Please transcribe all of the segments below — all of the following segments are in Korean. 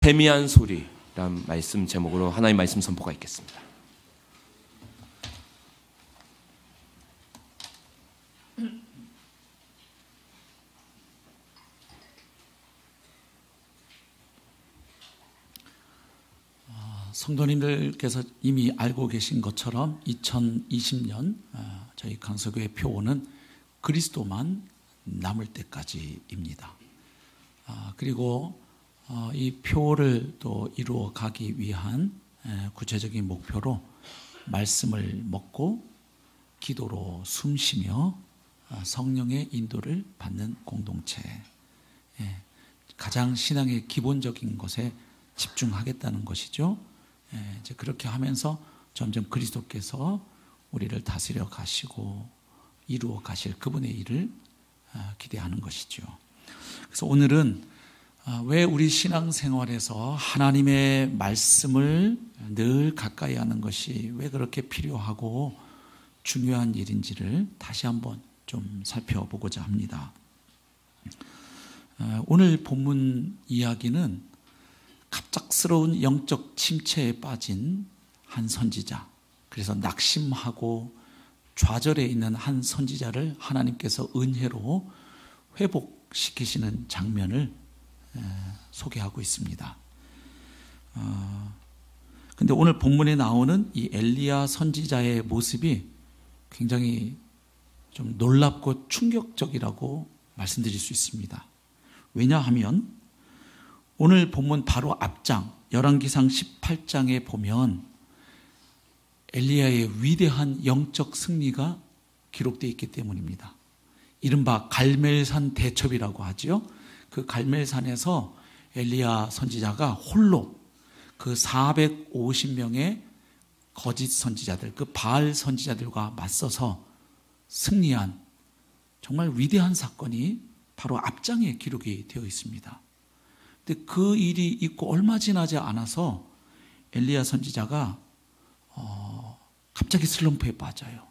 세미한 소리란 말씀 제목으로 하나님 말씀 선포가 있겠습니다. 성도님들께서 이미 알고 계신 것처럼 2020년 저희 강서교회 표어는 그리스도만 남을 때까지입니다. 그리고 이 표어를 또 이루어 가기 위한 구체적인 목표로 말씀을 먹고 기도로 숨쉬며 성령의 인도를 받는 공동체, 가장 신앙의 기본적인 것에 집중하겠다는 것이죠. 이제 그렇게 하면서 점점 그리스도께서 우리를 다스려 가시고 이루어 가실 그분의 일을 기대하는 것이죠. 그래서 오늘은 왜 우리 신앙생활에서 하나님의 말씀을 늘 가까이 하는 것이 왜 그렇게 필요하고 중요한 일인지를 다시 한번 좀 살펴보고자 합니다. 오늘 본문 이야기는 갑작스러운 영적 침체에 빠진 한 선지자, 그래서 낙심하고 좌절해 있는 한 선지자를 하나님께서 은혜로 회복시키시는 장면을 소개하고 있습니다. 근데 오늘 본문에 나오는 이 엘리야 선지자의 모습이 굉장히 좀 놀랍고 충격적이라고 말씀드릴 수 있습니다. 왜냐하면 오늘 본문 바로 앞장 열왕기상 18장에 보면 엘리야의 위대한 영적 승리가 기록되어 있기 때문입니다. 이른바 갈멜산 대첩이라고 하죠. 그 갈멜산에서 엘리야 선지자가 홀로 그 450명의 거짓 선지자들, 그 바알 선지자들과 맞서서 승리한 정말 위대한 사건이 바로 앞장에 기록이 되어 있습니다. 근데 그 일이 있고 얼마 지나지 않아서 엘리야 선지자가 갑자기 슬럼프에 빠져요.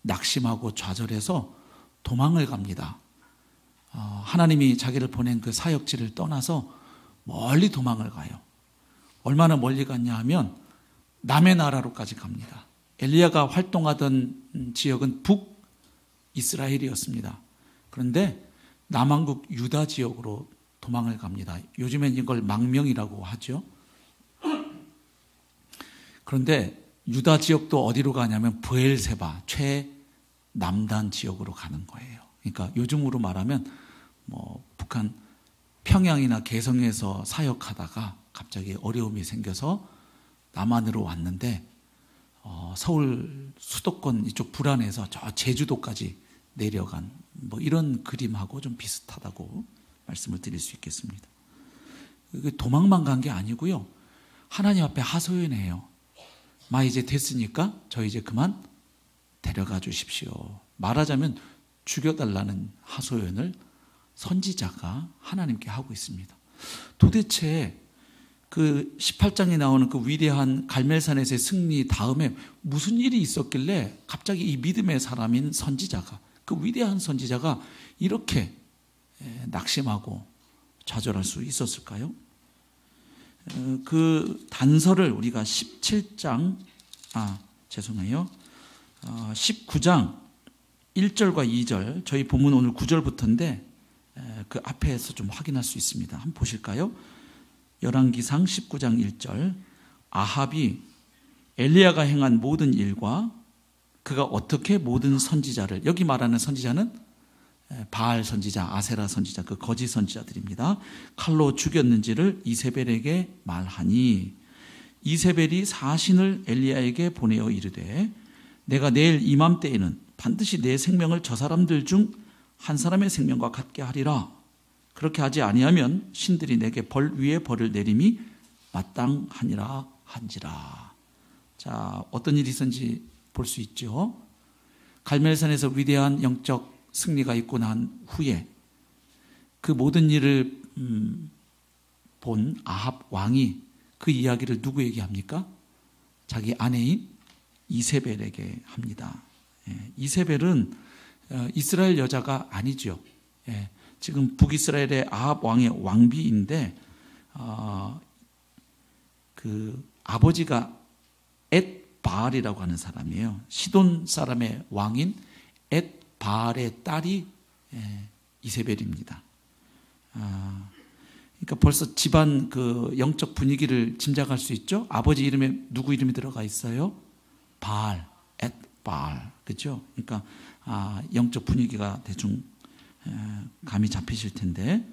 낙심하고 좌절해서 도망을 갑니다. 하나님이 자기를 보낸 그 사역지를 떠나서 멀리 도망을 가요. 얼마나 멀리 갔냐 하면 남의 나라로까지 갑니다. 엘리야가 활동하던 지역은 북이스라엘이었습니다. 그런데 남한국 유다 지역으로 도망을 갑니다. 요즘엔 이걸 망명이라고 하죠. 그런데 유다 지역도 어디로 가냐면 브엘세바, 최남단 지역으로 가는 거예요. 그러니까 요즘으로 말하면 북한 평양이나 개성에서 사역하다가 갑자기 어려움이 생겨서 남한으로 왔는데 서울 수도권 이쪽 불안해서 저 제주도까지 내려간 이런 그림하고 좀 비슷하다고 말씀을 드릴 수 있겠습니다. 도망만 간 게 아니고요. 하나님 앞에 하소연해요. 이제 됐으니까 저 이제 그만 데려가 주십시오. 말하자면 죽여달라는 하소연을 선지자가 하나님께 하고 있습니다. 도대체 그 18장에 나오는 그 위대한 갈멜산에서의 승리 다음에 무슨 일이 있었길래 갑자기 이 믿음의 사람인 선지자가, 그 위대한 선지자가 이렇게 낙심하고 좌절할 수 있었을까요? 그 단서를 우리가 19장 1절과 2절, 저희 본문 오늘 9절부터인데 그 앞에서 좀 확인할 수 있습니다. 한번 보실까요? 열왕기상 19장 1절, 아합이 엘리야가 행한 모든 일과 그가 어떻게 모든 선지자를, 여기 말하는 선지자는 바알 선지자, 아세라 선지자, 그 거짓 선지자들입니다. 칼로 죽였는지를 이세벨에게 말하니, 이세벨이 사신을 엘리야에게 보내어 이르되 내가 내일 이맘때에는 반드시 내 생명을 저 사람들 중 한 사람의 생명과 같게 하리라. 그렇게 하지 아니하면 신들이 내게 벌 위에 벌을 내림이 마땅하니라 한지라. 자, 어떤 일이 있었는지 볼 수 있죠. 갈멜산에서 위대한 영적 승리가 있고 난 후에 그 모든 일을 본 아합 왕이 그 이야기를 누구에게 합니까? 자기 아내인 이세벨에게 합니다. 이세벨은 이스라엘 여자가 아니죠. 지금 북이스라엘의 아합 왕의 왕비인데 그 아버지가 엣바알이라고 하는 사람이에요. 시돈 사람의 왕인 엣바알의 딸이 이세벨입니다. 그러니까 벌써 집안 그 영적 분위기를 짐작할 수 있죠. 아버지 이름에 누구 이름이 들어가 있어요? 바알, 엣바알, 그렇죠? 그러니까 영적 분위기가 대충 감이 잡히실 텐데,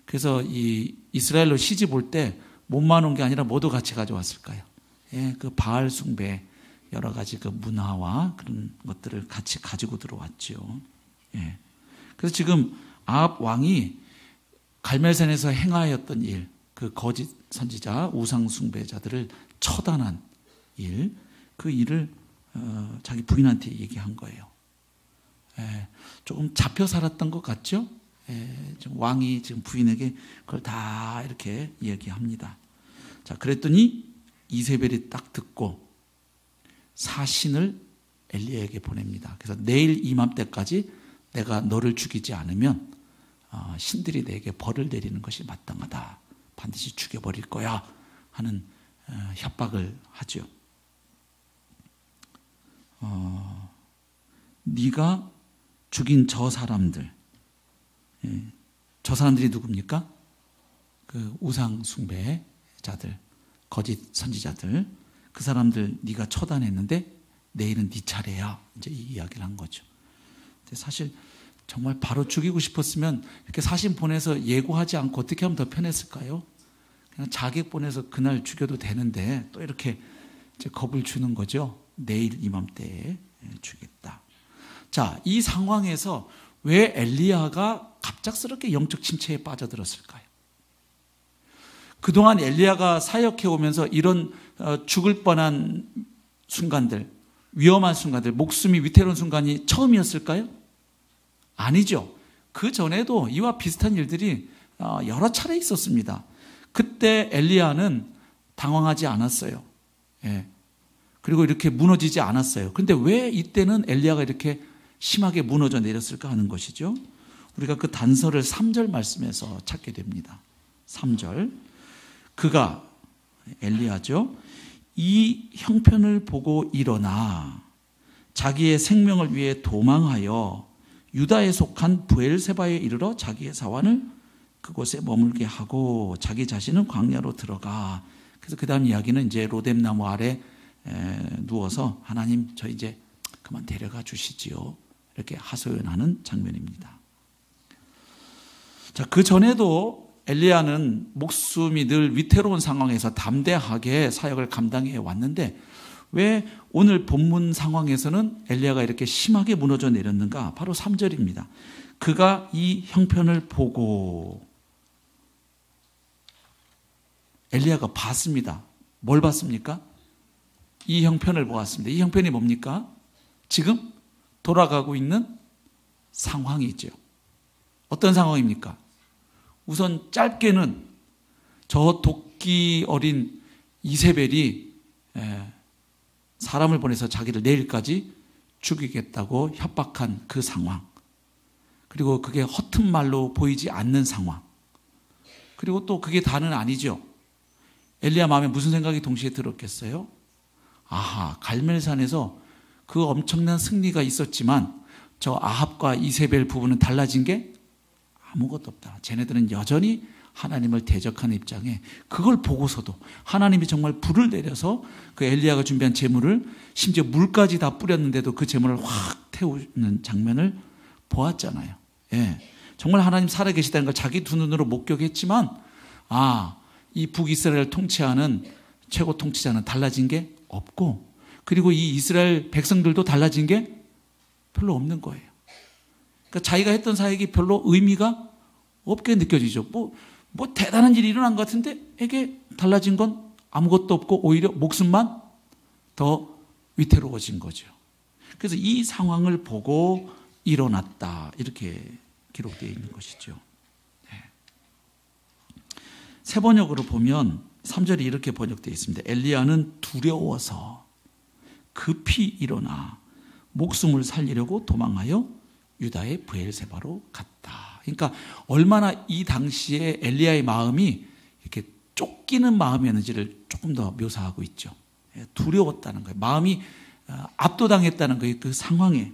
그래서 이 이스라엘로 시집 올 때 몸만 온 게 아니라 모두 같이 가져왔을까요? 그 바알 숭배 여러 가지 그 문화와 그런 것들을 같이 가지고 들어왔죠. 그래서 지금 아합 왕이 갈멜산에서 행하였던 일, 그 거짓 선지자, 우상 숭배자들을 처단한 일, 그 일을 자기 부인한테 얘기한 거예요. 조금 잡혀 살았던 것 같죠? 지금 왕이 지금 부인에게 그걸 다 이렇게 얘기합니다. 자, 그랬더니 이세벨이 딱 듣고 사신을 엘리야에게 보냅니다. 그래서 내일 이맘때까지 내가 너를 죽이지 않으면 신들이 내게 벌을 내리는 것이 마땅하다. 반드시 죽여버릴 거야 하는 협박을 하죠. 네가 죽인 저 사람들, 저 사람들이 누굽니까? 그 우상 숭배자들, 거짓 선지자들, 그 사람들 네가 처단했는데 내일은 네 차례야. 이제 이 이야기를 한 거죠. 근데 사실 정말 바로 죽이고 싶었으면 이렇게 사신 보내서 예고하지 않고 어떻게 하면 더 편했을까요? 그냥 자객 보내서 그날 죽여도 되는데 또 이렇게 이제 겁을 주는 거죠. 내일 이맘때에 죽겠다. 자, 이 상황에서 왜 엘리야가 갑작스럽게 영적 침체에 빠져들었을까요? 그동안 엘리야가 사역해 오면서 이런 죽을 뻔한 순간들, 위험한 순간들, 목숨이 위태로운 순간이 처음이었을까요? 아니죠. 그 전에도 이와 비슷한 일들이 여러 차례 있었습니다. 그때 엘리야는 당황하지 않았어요. 그리고 이렇게 무너지지 않았어요. 그런데 왜 이때는 엘리야가 이렇게 심하게 무너져 내렸을까 하는 것이죠. 우리가 그 단서를 3절 말씀에서 찾게 됩니다. 3절. 그가, 엘리야죠, 이 형편을 보고 일어나 자기의 생명을 위해 도망하여 유다에 속한 브엘세바에 이르러 자기의 사환을 그곳에 머물게 하고 자기 자신은 광야로 들어가. 그래서 그 다음 이야기는 이제 로뎀나무 아래 누워서 하나님 저 이제 그만 데려가 주시지요. 이렇게 하소연하는 장면입니다. 자, 그 전에도 엘리야는 목숨이 늘 위태로운 상황에서 담대하게 사역을 감당해 왔는데 왜 오늘 본문 상황에서는 엘리야가 이렇게 심하게 무너져 내렸는가? 바로 3절입니다. 그가 이 형편을 보고, 엘리야가 봤습니다. 뭘 봤습니까? 이 형편을 보았습니다. 이 형편이 뭡니까? 지금 돌아가고 있는 상황이죠. 어떤 상황입니까? 우선 짧게는 저 도끼 어린 이세벨이 사람을 보내서 자기를 내일까지 죽이겠다고 협박한 그 상황, 그리고 그게 허튼 말로 보이지 않는 상황, 그리고 또 그게 다는 아니죠. 엘리야 마음에 무슨 생각이 동시에 들었겠어요? 아하, 갈멜산에서 그 엄청난 승리가 있었지만 저 아합과 이세벨 부부는 달라진 게 아무것도 없다. 쟤네들은 여전히 하나님을 대적하는 입장에, 그걸 보고서도 하나님이 정말 불을 내려서 그 엘리야가 준비한 제물을, 심지어 물까지 다 뿌렸는데도 그 제물을 확 태우는 장면을 보았잖아요. 정말 하나님 살아계시다는 걸 자기 두 눈으로 목격했지만, 이 북이스라엘을 통치하는 최고 통치자는 달라진 게 없고, 그리고 이 이스라엘 백성들도 달라진 게 별로 없는 거예요. 그러니까 자기가 했던 사역이 별로 의미가 없게 느껴지죠. 뭐 대단한 일이 일어난 것 같은데 이게 달라진 건 아무것도 없고 오히려 목숨만 더 위태로워진 거죠. 그래서 이 상황을 보고 일어났다, 이렇게 기록되어 있는 것이죠. 세 번역으로 보면 3절이 이렇게 번역되어 있습니다. 엘리야는 두려워서 급히 일어나 목숨을 살리려고 도망하여 유다의 브엘세바로 갔다. 그러니까 얼마나 이 당시에 엘리야의 마음이 이렇게 쫓기는 마음이었는지를 조금 더 묘사하고 있죠. 두려웠다는 거예요. 마음이 압도당했다는 거예요. 그 상황에.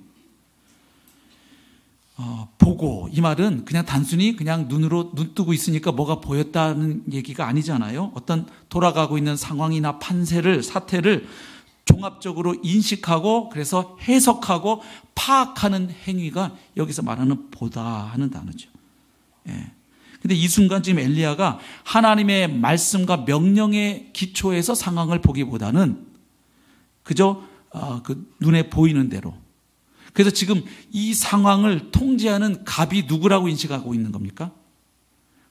보고, 이 말은 그냥 단순히 그냥 눈으로 눈 뜨고 있으니까 뭐가 보였다는 얘기가 아니잖아요. 어떤 돌아가고 있는 상황이나 판세를, 사태를 종합적으로 인식하고 그래서 해석하고 파악하는 행위가 여기서 말하는 보다 하는 단어죠. 근데 이 순간 지금 엘리야가 하나님의 말씀과 명령의 기초에서 상황을 보기보다는 그저 그 눈에 보이는 대로. 그래서 지금 이 상황을 통제하는 갑이 누구라고 인식하고 있는 겁니까?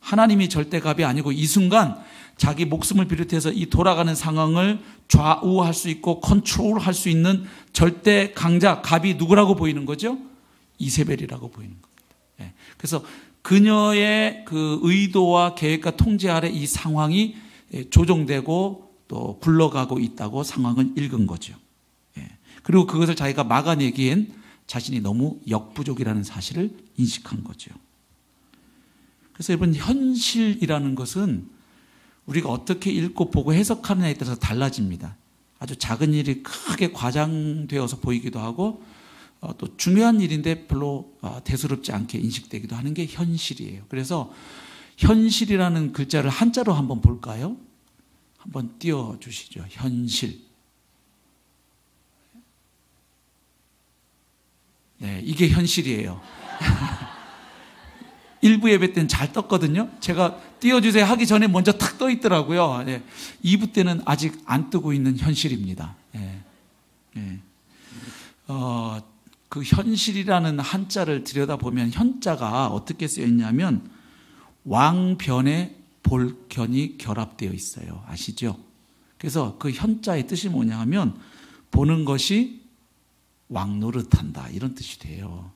하나님이 절대갑이 아니고 이 순간 자기 목숨을 비롯해서 이 돌아가는 상황을 좌우할 수 있고 컨트롤할 수 있는 절대 강자 갑이 누구라고 보이는 거죠? 이세벨이라고 보이는 겁니다. 그래서 그녀의 그 의도와 계획과 통제 아래 이 상황이 조정되고 또 굴러가고 있다고 상황을 읽은 거죠. 그리고 그것을 자기가 막아내기엔 자신이 너무 역부족이라는 사실을 인식한 거죠. 그래서 여러분, 현실이라는 것은 우리가 어떻게 읽고 보고 해석하느냐에 따라서 달라집니다. 아주 작은 일이 크게 과장되어서 보이기도 하고 또 중요한 일인데 별로 대수롭지 않게 인식되기도 하는 게 현실이에요. 그래서 현실이라는 글자를 한자로 한번 볼까요? 한번 띄워주시죠. 현실. 네, 이게 현실이에요. 1부 예배 때는 잘 떴거든요. 제가 띄워주세요 하기 전에 먼저 탁 떠 있더라고요. 2부 때는 아직 안 뜨고 있는 현실입니다. 그 현실이라는 한자를 들여다보면 현자가 어떻게 쓰여 있냐면 왕변에 볼견이 결합되어 있어요. 아시죠? 그래서 그 현자의 뜻이 뭐냐 하면 보는 것이 왕노릇한다, 이런 뜻이 돼요.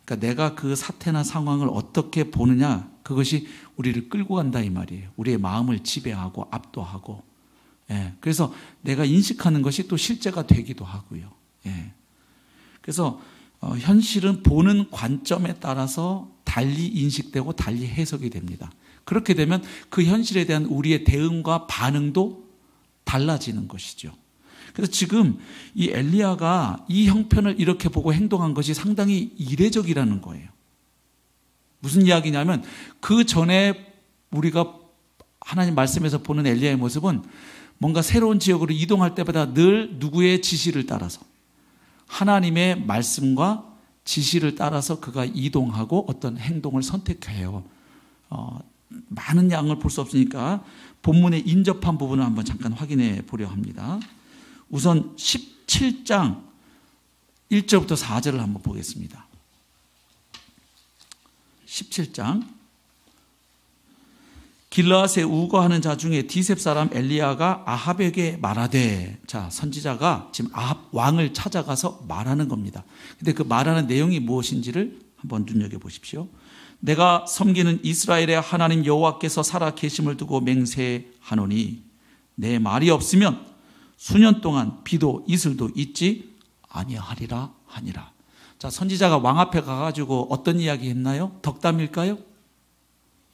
그러니까 내가 그 사태나 상황을 어떻게 보느냐, 그것이 우리를 끌고 간다 이 말이에요. 우리의 마음을 지배하고 압도하고. 그래서 내가 인식하는 것이 또 실제가 되기도 하고요. 그래서 현실은 보는 관점에 따라서 달리 인식되고 달리 해석이 됩니다. 그렇게 되면 그 현실에 대한 우리의 대응과 반응도 달라지는 것이죠. 그래서 지금 이 엘리야가 이 형편을 이렇게 보고 행동한 것이 상당히 이례적이라는 거예요. 무슨 이야기냐면 그 전에 우리가 하나님 말씀에서 보는 엘리야의 모습은 뭔가 새로운 지역으로 이동할 때마다 늘 누구의 지시를 따라서 하나님의 말씀과 지시를 따라서 그가 이동하고 어떤 행동을 선택해요. 많은 양을 볼 수 없으니까 본문에 인접한 부분을 한번 잠깐 확인해 보려 합니다. 우선 17장 1절부터 4절을 한번 보겠습니다. 17장 길르앗에 우거하는 자 중에 디셉 사람 엘리야가 아합에게 말하되, 자, 선지자가 지금 아합 왕을 찾아가서 말하는 겁니다. 근데 그 말하는 내용이 무엇인지를 한번 눈여겨보십시오. 내가 섬기는 이스라엘의 하나님 여호와께서 살아 계심을 두고 맹세하노니 내 말이 없으면 수년 동안 비도 이슬도 있지 아니하리라 하니라. 자, 선지자가 왕 앞에 가가지고 어떤 이야기 했나요? 덕담일까요?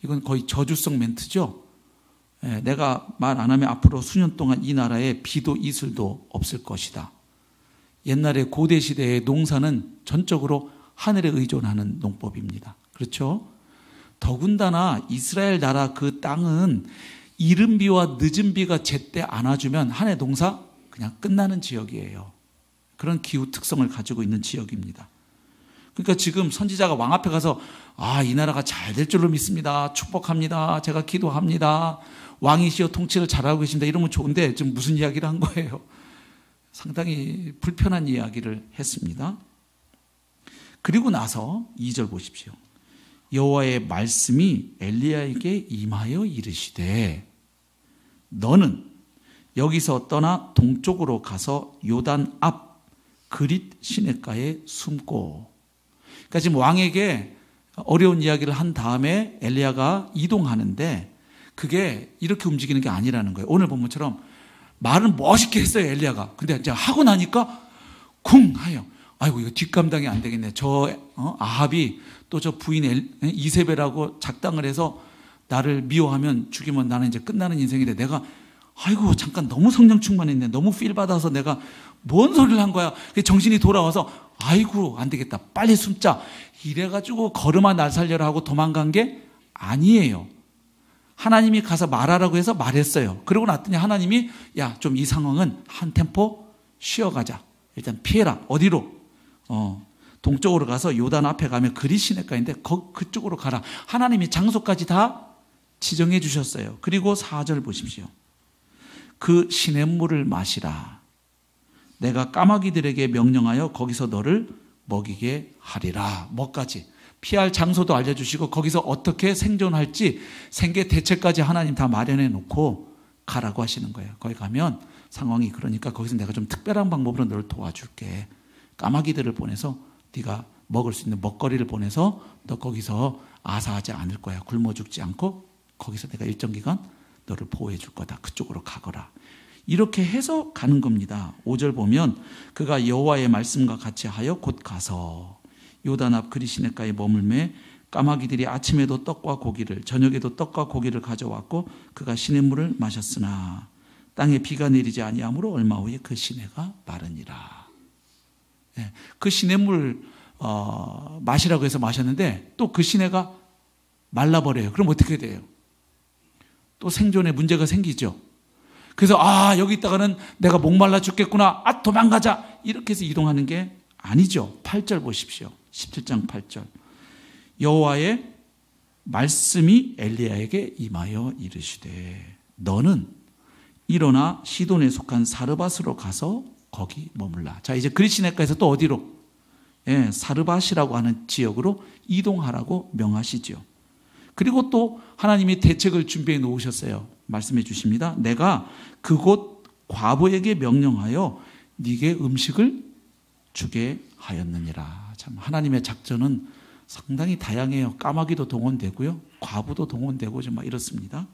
이건 거의 저주성 멘트죠. 내가 말 안 하면 앞으로 수년 동안 이 나라에 비도 이슬도 없을 것이다. 옛날에 고대 시대의 농사는 전적으로 하늘에 의존하는 농법입니다. 그렇죠? 더군다나 이스라엘 나라 그 땅은 이른 비와 늦은 비가 제때 안 와주면 한 해 농사 그냥 끝나는 지역이에요. 그런 기후 특성을 가지고 있는 지역입니다. 그러니까 지금 선지자가 왕 앞에 가서 이 나라가 잘 될 줄로 믿습니다. 축복합니다. 제가 기도합니다. 왕이시여 통치를 잘하고 계십니다. 이러면 좋은데 지금 무슨 이야기를 한 거예요? 상당히 불편한 이야기를 했습니다. 그리고 나서 2절 보십시오. 여호와의 말씀이 엘리야에게 임하여 이르시되 너는 여기서 떠나 동쪽으로 가서 요단 앞 그릿 시냇가에 숨고. 그러니까 지금 왕에게 어려운 이야기를 한 다음에 엘리야가 이동하는데 그게 이렇게 움직이는 게 아니라는 거예요. 오늘 본문처럼 말은 멋있게 했어요, 엘리야가. 근데 이제 하고 나니까 쿵 하여 아이고 이거 뒷감당이 안 되겠네. 저 아합이 또 저 부인 이세벨하고 작당을 해서 나를 미워하면 죽이면 나는 이제 끝나는 인생인데 내가 아이고 잠깐 너무 성령 충만했네. 너무 필 받아서 내가 뭔 소리를 한 거야. 정신이 돌아와서 아이고 안 되겠다. 빨리 숨자. 이래가지고 걸음아 날 살려라 하고 도망간 게 아니에요. 하나님이 가서 말하라고 해서 말했어요. 그러고 났더니 하나님이 야, 좀 이 상황은 한 템포 쉬어가자. 일단 피해라. 어디로? 동쪽으로 가서 요단 앞에 가면 그리 시내가인데 그쪽으로 가라. 하나님이 장소까지 다 지정해 주셨어요. 그리고 4절 보십시오. 그 시냇물을 마시라. 내가 까마귀들에게 명령하여 거기서 너를 먹이게 하리라. 뭐까지? 피할 장소도 알려주시고 거기서 어떻게 생존할지 생계 대책까지 하나님 다 마련해 놓고 가라고 하시는 거예요. 거기 가면 상황이 그러니까 거기서 내가 좀 특별한 방법으로 너를 도와줄게. 까마귀들을 보내서 네가 먹을 수 있는 먹거리를 보내서 너 거기서 아사하지 않을 거야. 굶어 죽지 않고 거기서 내가 일정 기간 너를 보호해 줄 거다. 그쪽으로 가거라. 이렇게 해서 가는 겁니다. 5절 보면 그가 여호와의 말씀과 같이 하여 곧 가서 요단 앞 그리 시내가에 머물매 까마귀들이 아침에도 떡과 고기를 저녁에도 떡과 고기를 가져왔고 그가 시냇물을 마셨으나 땅에 비가 내리지 아니하므로 얼마 후에 그 시내가 마르니라. 그 시냇물 마시라고 해서 마셨는데 또 그 시내가 말라버려요. 그럼 어떻게 돼요? 또 생존에 문제가 생기죠. 그래서 여기 있다가는 내가 목말라 죽겠구나. 도망가자. 이렇게 해서 이동하는 게 아니죠. 8절 보십시오. 17장 8절. 여호와의 말씀이 엘리야에게 임하여 이르시되 너는 일어나 시돈에 속한 사르밧으로 가서 거기 머물라. 자, 이제 그리시네가에서 또 어디로? 사르밧이라고 하는 지역으로 이동하라고 명하시죠. 그리고 또 하나님이 대책을 준비해 놓으셨어요. 말씀해 주십니다. 내가 그곳 과부에게 명령하여 네게 음식을 주게 하였느니라. 참 하나님의 작전은 상당히 다양해요. 까마귀도 동원되고요. 과부도 동원되고 좀 막 이렇습니다.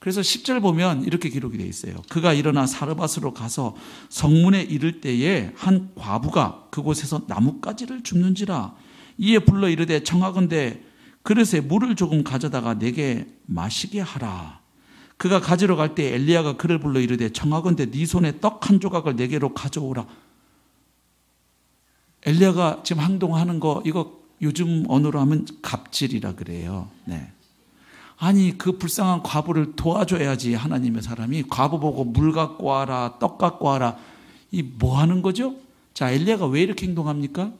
그래서 10절 보면 이렇게 기록이 되어 있어요. 그가 일어나 사르밧으로 가서 성문에 이를 때에 한 과부가 그곳에서 나뭇가지를 줍는지라. 이에 불러 이르되 청하건대 그릇에 물을 조금 가져다가 내게 마시게 하라. 그가 가지러 갈 때 엘리야가 그를 불러 이르되 청하건대 네 손에 떡 한 조각을 내게로 가져오라. 엘리야가 지금 행동하는 거 이거 요즘 언어로 하면 갑질이라 그래요. 네. 아니 그 불쌍한 과부를 도와줘야지. 하나님의 사람이 과부 보고 물 갖고 와라 떡 갖고 와라. 이 뭐 하는 거죠? 자, 엘리야가 왜 이렇게 행동합니까?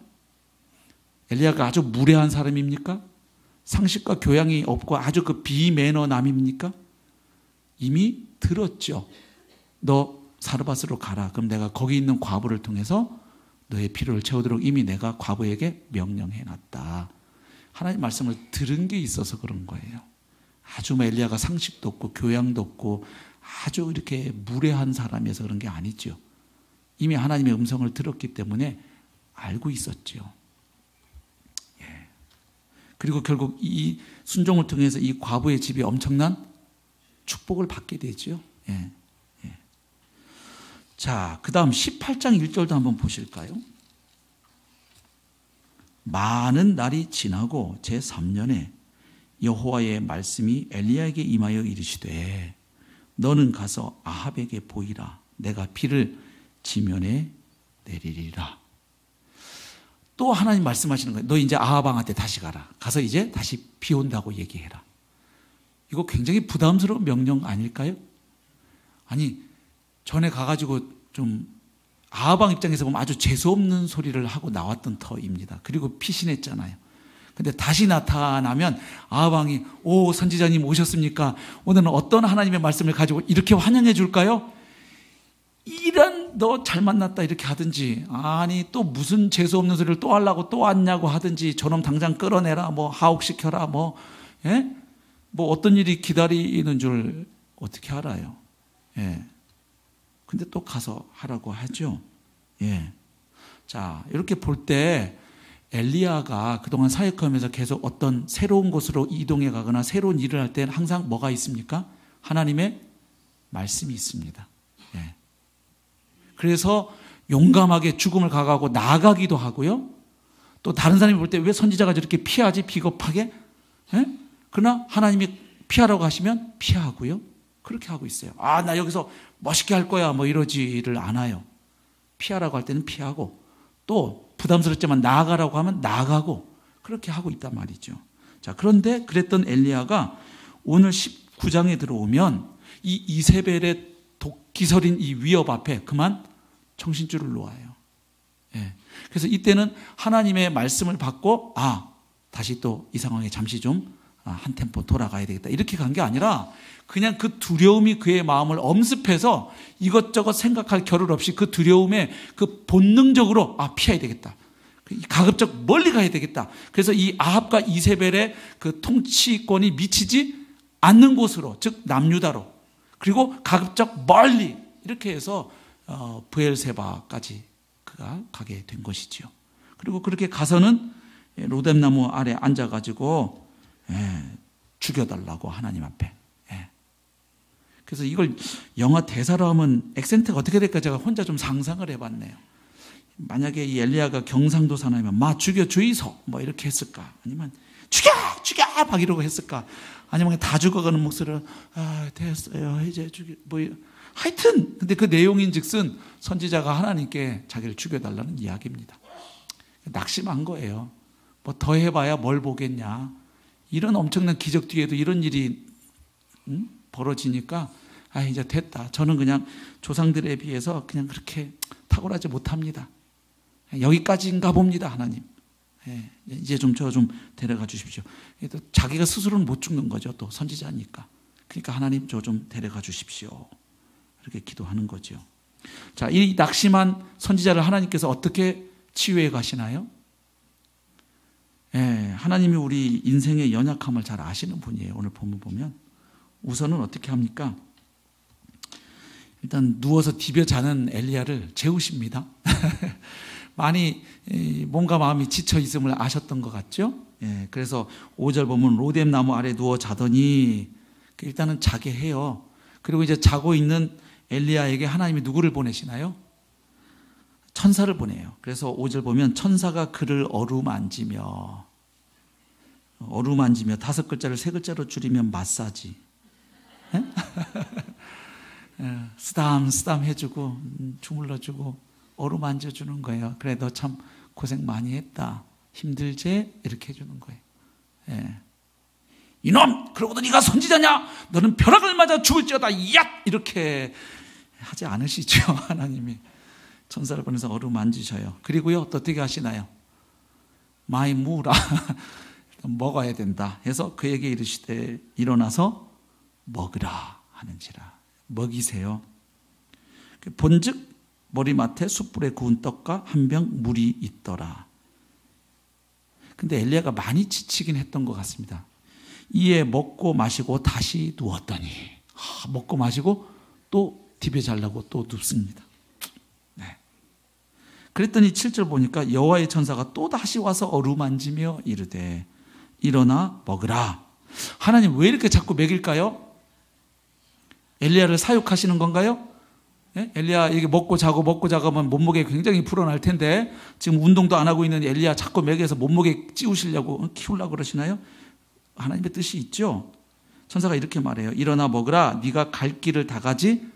엘리야가 아주 무례한 사람입니까? 상식과 교양이 없고 아주 그 비매너남입니까? 이미 들었죠. 너 사르밧으로 가라. 그럼 내가 거기 있는 과부를 통해서 너의 필요를 채우도록 이미 내가 과부에게 명령해놨다. 하나님 말씀을 들은 게 있어서 그런 거예요. 아주 엘리야가 상식도 없고 교양도 없고 아주 이렇게 무례한 사람이어서 그런 게 아니죠. 이미 하나님의 음성을 들었기 때문에 알고 있었죠. 그리고 결국 이 순종을 통해서 이 과부의 집이 엄청난 축복을 받게 되죠. 자, 그 다음 18장 1절도 한번 보실까요? 많은 날이 지나고 제3년에 여호와의 말씀이 엘리야에게 임하여 이르시되 너는 가서 아합에게 보이라. 내가 비를 지면에 내리리라. 또 하나님 말씀하시는 거예요. 너 이제 아합 왕한테 다시 가라. 가서 이제 다시 비 온다고 얘기해라. 이거 굉장히 부담스러운 명령 아닐까요? 아니 전에 가가지고 좀 아합 왕 입장에서 보면 아주 재수없는 소리를 하고 나왔던 터입니다. 그리고 피신했잖아요. 근데 다시 나타나면 아합 왕이 오 선지자님 오셨습니까? 오늘은 어떤 하나님의 말씀을 가지고 이렇게 환영해 줄까요? 이런 너 잘 만났다 이렇게 하든지 아니 또 무슨 재수없는 소리를 또 하려고 또 왔냐고 하든지 저놈 당장 끌어내라 뭐 하옥시켜라 뭐 어떤 일이 기다리는 줄 어떻게 알아요? 근데 또 가서 하라고 하죠. 자, 이렇게 볼 때 엘리야가 그동안 사역하면서 계속 어떤 새로운 곳으로 이동해 가거나 새로운 일을 할 때는 항상 뭐가 있습니까? 하나님의 말씀이 있습니다. 그래서 용감하게 죽음을 각오하고 나아가기도 하고요. 또 다른 사람이 볼 때 왜 선지자가 저렇게 피하지 비겁하게? 그러나 하나님이 피하라고 하시면 피하고요. 그렇게 하고 있어요. 나 여기서 멋있게 할 거야 뭐 이러지를 않아요. 피하라고 할 때는 피하고 또 부담스럽지만 나아가라고 하면 나아가고 그렇게 하고 있단 말이죠. 자, 그런데 그랬던 엘리야가 오늘 19장에 들어오면 이 이세벨의 독기설인 이 위협 앞에 그만 정신줄을 놓아요. 예. 그래서 이때는 하나님의 말씀을 받고 다시 또 이 상황에 잠시 좀 한 템포 돌아가야 되겠다 이렇게 간 게 아니라 그냥 그 두려움이 그의 마음을 엄습해서 이것저것 생각할 겨를 없이 그 두려움에 그 본능적으로 피해야 되겠다. 가급적 멀리 가야 되겠다. 그래서 이 아합과 이세벨의 그 통치권이 미치지 않는 곳으로, 즉 남유다로, 그리고 가급적 멀리 이렇게 해서 브엘세바까지 그가 가게 된 것이지요. 그리고 그렇게 가서는 로뎀나무 아래 앉아가지고 죽여달라고 하나님 앞에. 그래서 이걸 영화 대사로 하면 액센트가 어떻게 될까 제가 혼자 좀 상상을 해봤네요. 만약에 이 엘리야가 경상도 사나이면 죽여 주이소 뭐 이렇게 했을까? 아니면 죽여 막 이러고 했을까? 아니면 다 죽어가는 목소리로 됐어요 이제 죽여 뭐 하여튼 근데 그 내용인즉슨 선지자가 하나님께 자기를 죽여달라는 이야기입니다. 낙심한 거예요. 뭐 더 해봐야 뭘 보겠냐. 이런 엄청난 기적 뒤에도 이런 일이 벌어지니까 이제 됐다. 저는 그냥 조상들에 비해서 그냥 그렇게 탁월하지 못합니다. 여기까지인가 봅니다. 하나님. 이제 저 좀 데려가 주십시오. 또 자기가 스스로는 못 죽는 거죠. 또 선지자니까. 그러니까 하나님 저 좀 데려가 주십시오. 이렇게 기도하는 거죠. 자, 이 낙심한 선지자를 하나님께서 어떻게 치유해 가시나요? 하나님이 우리 인생의 연약함을 잘 아시는 분이에요. 오늘 본문 보면 우선은 어떻게 합니까? 일단 누워서 디벼 자는 엘리야를 재우십니다. 많이 몸과 마음이 지쳐 있음을 아셨던 것 같죠? 그래서 5절 보면 로뎀나무 아래 누워 자더니 일단은 자게 해요. 그리고 이제 자고 있는 엘리야에게 하나님이 누구를 보내시나요? 천사를 보내요. 그래서 5절 보면 천사가 그를 어루만지며 5글자를 3글자로 줄이면 마사지. 쓰담쓰담 해주고 주물러주고 어루만져주는 거예요. 그래 너 참 고생 많이 했다. 힘들지? 이렇게 해주는 거예요. 이놈! 그러고도 네가 선지자냐? 너는 벼락을 맞아 죽을지어다. 야! 이렇게 하지 않으시죠. 하나님이 천사를 보내서 어루만지셔요. 그리고요 어떻게 하시나요? 마이 무라 먹어야 된다 해서 그에게 이르시되 일어나서 먹으라 하는지라. 먹이세요. 본즉 머리맡에 숯불에 구운 떡과 한 병 물이 있더라. 근데 엘리야가 많이 지치긴 했던 것 같습니다. 이에 먹고 마시고 다시 누웠더니 먹고 마시고 또 디벼 자려고 또 눕습니다. 그랬더니 7절 보니까 여호와의 천사가 또 다시 와서 어루만지며 이르되 일어나 먹으라. 하나님 왜 이렇게 자꾸 먹일까요? 엘리야를 사육하시는 건가요? 엘리야 이게 먹고 자고 하면 몸무게 굉장히 불어날 텐데 지금 운동도 안 하고 있는 엘리야 자꾸 먹여서 몸무게 찌우시려고 키우려고 그러시나요? 하나님의 뜻이 있죠. 천사가 이렇게 말해요. 일어나 먹으라. 네가 갈 길을 다 가지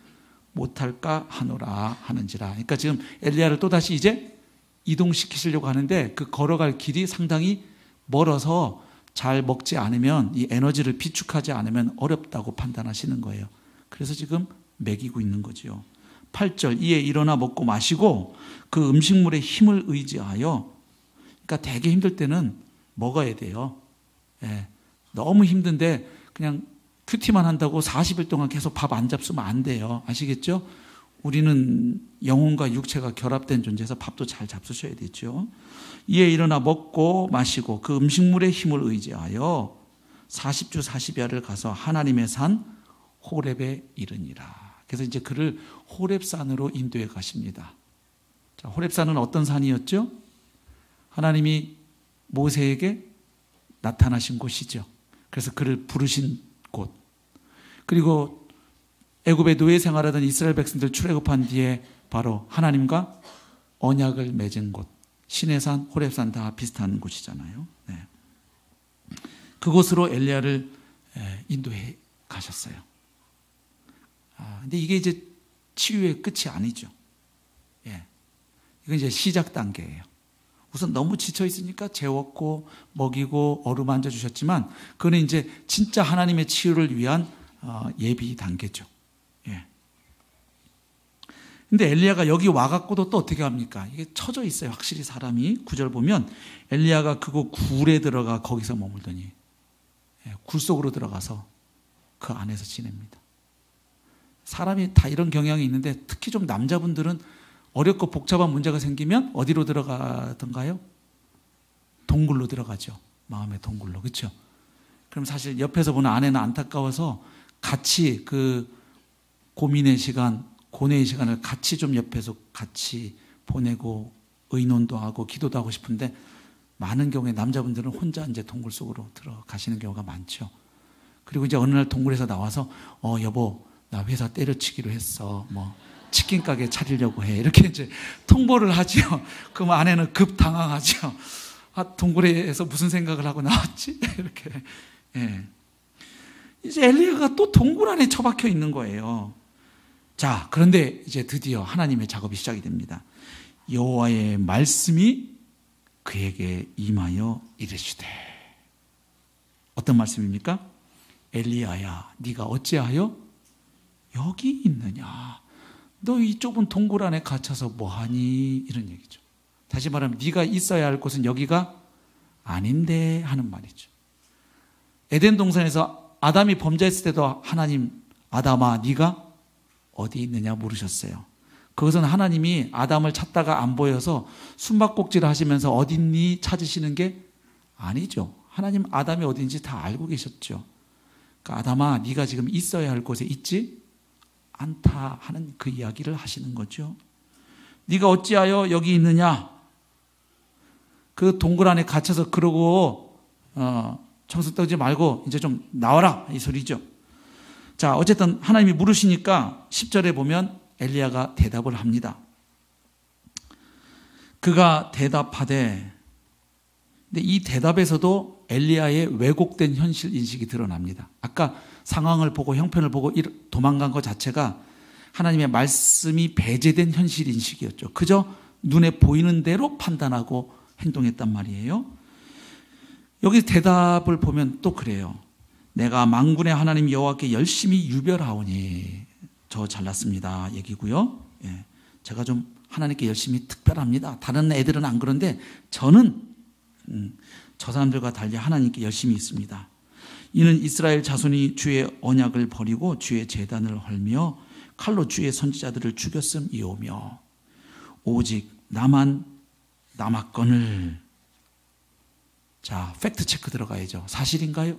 못할까 하노라 하는지라. 그러니까 지금 엘리야를 또다시 이제 이동시키시려고 하는데 그 걸어갈 길이 상당히 멀어서 잘 먹지 않으면 이 에너지를 비축하지 않으면 어렵다고 판단하시는 거예요. 그래서 지금 먹이고 있는 거죠. 8절 이에 일어나 먹고 마시고 그 음식물의 힘을 의지하여, 그러니까 되게 힘들 때는 먹어야 돼요. 너무 힘든데 그냥 큐티만 한다고 40일 동안 계속 밥 안 잡수면 안 돼요. 아시겠죠? 우리는 영혼과 육체가 결합된 존재에서 밥도 잘 잡수셔야 되죠. 이에 일어나 먹고 마시고 그 음식물의 힘을 의지하여 40주 40야를 가서 하나님의 산 호렙에 이르니라. 그래서 이제 그를 호렙산으로 인도해 가십니다. 자, 호렙산은 어떤 산이었죠? 하나님이 모세에게 나타나신 곳이죠. 그래서 그를 부르신 곳. 그리고 애굽의 노예 생활하던 이스라엘 백성들 출애굽한 뒤에 바로 하나님과 언약을 맺은 곳. 시내산, 호렙산 다 비슷한 곳이잖아요. 그곳으로 엘리야를 인도해 가셨어요. 근데 이게 이제 치유의 끝이 아니죠. 예. 이건 이제 시작 단계예요. 우선 너무 지쳐 있으니까 재웠고 먹이고 어루만져 주셨지만 그거는 이제 진짜 하나님의 치유를 위한 예비 단계죠. 예. 근데 엘리야가 여기 와갖고도 또 어떻게 합니까? 이게 처져 있어요. 확실히 사람이 9절 보면 엘리야가 그곳 굴에 들어가 거기서 머물더니 굴 속으로 들어가서 그 안에서 지냅니다. 사람이 다 이런 경향이 있는데 특히 좀 남자분들은 어렵고 복잡한 문제가 생기면 어디로 들어가던가요? 동굴로 들어가죠. 마음의 동굴로. 그렇죠? 그럼 사실 옆에서 보는 아내는 안타까워서 같이 그 고민의 시간, 고뇌의 시간을 같이 좀 옆에서 같이 보내고 의논도 하고 기도도 하고 싶은데 많은 경우에 남자분들은 혼자 이제 동굴 속으로 들어가시는 경우가 많죠. 그리고 이제 어느 날 동굴에서 나와서 여보 나 회사 때려치기로 했어. 뭐 치킨 가게 차리려고 해. 이렇게 이제 통보를 하죠. 그럼 아내는 급 당황하죠. 동굴에서 무슨 생각을 하고 나왔지? 이렇게. 예. 이제 엘리야가 또 동굴 안에 처박혀 있는 거예요. 자, 그런데 이제 드디어 하나님의 작업이 시작이 됩니다. 여호와의 말씀이 그에게 임하여 이르시되. 어떤 말씀입니까? 엘리야야, 네가 어찌하여 여기 있느냐? 너 이 좁은 동굴 안에 갇혀서 뭐하니? 이런 얘기죠. 다시 말하면 네가 있어야 할 곳은 여기가 아닌데 하는 말이죠. 에덴 동산에서 아담이 범죄했을 때도 하나님, 아담아 네가 어디 있느냐 물으셨어요. 그것은 하나님이 아담을 찾다가 안 보여서 숨바꼭질을 하시면서 어디 있니 찾으시는 게 아니죠. 하나님 아담이 어딘지 다 알고 계셨죠. 그러니까 아담아 네가 지금 있어야 할 곳에 있지 않다 하는 그 이야기를 하시는 거죠. 네가 어찌하여 여기 있느냐? 그 동굴 안에 갇혀서 그러고 청승 떨지 말고 이제 좀 나와라 이 소리죠. 자, 어쨌든 하나님이 물으시니까 10절에 보면 엘리야가 대답을 합니다. 그가 대답하되, 근데 이 대답에서도 엘리야의 왜곡된 현실 인식이 드러납니다. 아까 상황을 보고 형편을 보고 도망간 것 자체가 하나님의 말씀이 배제된 현실 인식이었죠. 그저 눈에 보이는 대로 판단하고 행동했단 말이에요. 여기 대답을 보면 또 그래요. 내가 만군의 하나님 여호와께 열심히 유별하오니. 저 잘났습니다 얘기고요. 예, 제가 좀 하나님께 열심히 특별합니다. 다른 애들은 안 그런데 저는 저 사람들과 달리 하나님께 열심히 있습니다. 이는 이스라엘 자손이 주의 언약을 버리고 주의 제단을 헐며 칼로 주의 선지자들을 죽였음이오며 오직 나만 남았거늘. 자, 팩트 체크 들어가야죠. 사실인가요?